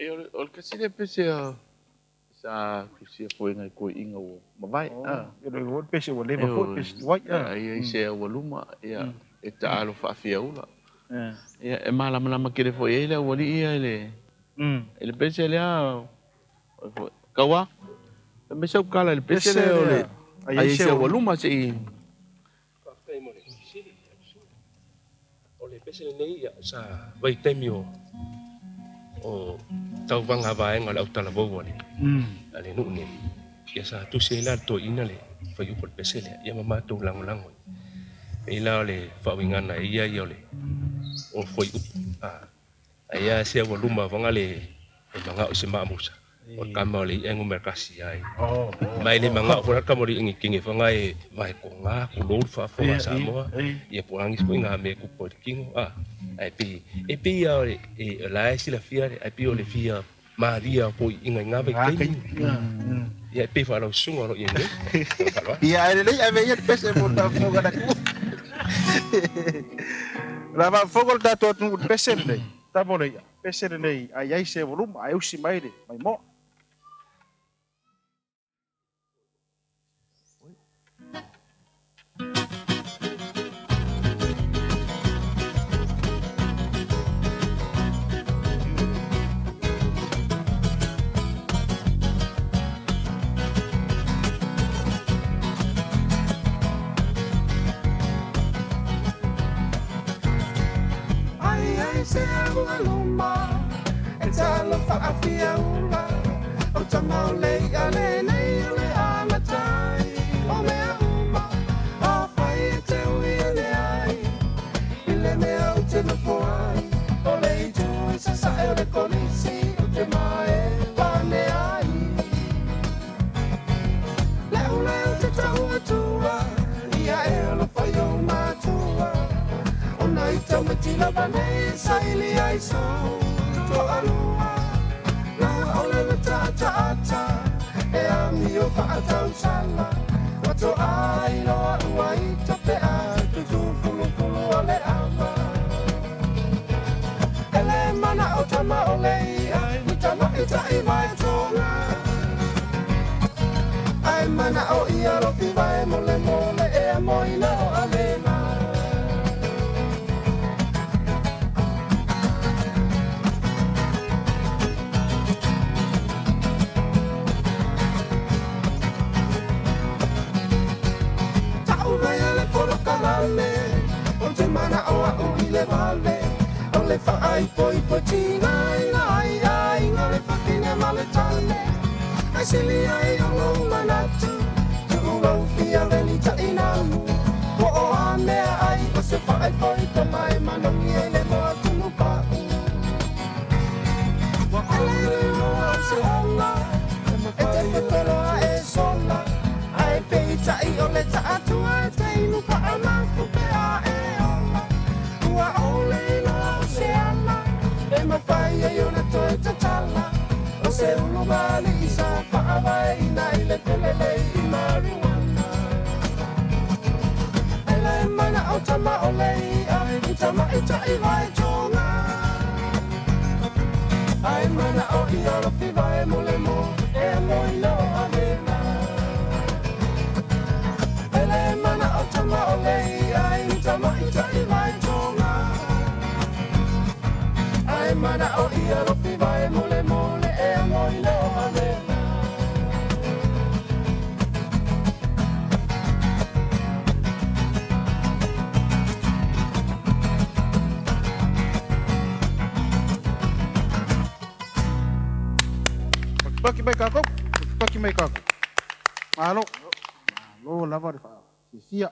o le kasi le pese sa kusia foi ngai ko inga o mavai Yo le wo pese wo le mo pese wai ia se o luma ia e ta alo fa fia ula ia e mala mala kere foi ele o li ia ele pese le kawa me sa kala le pese le o le ai se o luma se i o le pese nei sa vai temio o tau vanga vaenga le autala vau ale ale nu ni ia sa tu se la to ina le fa yu por pese le ia mama tu lango e la le fa wingana ia le o foi ia se o luma vanga le e manga o se mamusa o kama le engu merkasi ai mai le manga o ka mori ngi kingi vanga e vai ko nga ku lo fa sa mo ia porangi ko nga me ku por kingo ai pi ia e la si la fia ai pi o le fia Maria po inga nga ve kai ia pi fa lo sunga ro inga ia ele ai ve ia pese mo ta mo ga ku la va fogol da to tu pese le ta mo le pese le nei ai se volum ai usi mai le mai mo se ua luma e talo whaafia ula o tamau lei a le nei o le ala tai o mea uma a whai e te ui a le ai i le mea o te lupo ai o le i tu i sa sa e o le kolisi o te mai wane ai leo leo te tau atua ia e o lo whai o matua Nai tamatila bane saili ai so to alua na ole na ta e ami o fa tau sala wato ai no ai to pe a tu pulu ole ama ele mana o tama ole ai ni tama ita i mai tona ai mana o ia ro fi vai mole e moina o alena O te mana o a o i le vale O le wha ai poi tina ai Nga le whakine male tane Ai sili ai o lo manatu Tu ulau fia veli ta inamu O o anea ai o se wha ai poi to mai manongi e le moa tunu pa'u Wa ale le moa se honga E te putoloa e sona Ai pei tai o le ta atua e te inu pa'amaku pe a e ona Ua ole no se ana E mawhai e ona toi tatala O se ulu mali i sa whaawai Ina i le pelelei i marijuana E le mana o tama o lei ai I tama i tai vai tonga Ai mana o i aro fi vai mole mo E moi no avena mana o tama o lei ai tama i tai mai tonga ai mana o ia ro fi vai mole e moi no avena paki mai kako malo lo lava de fa sia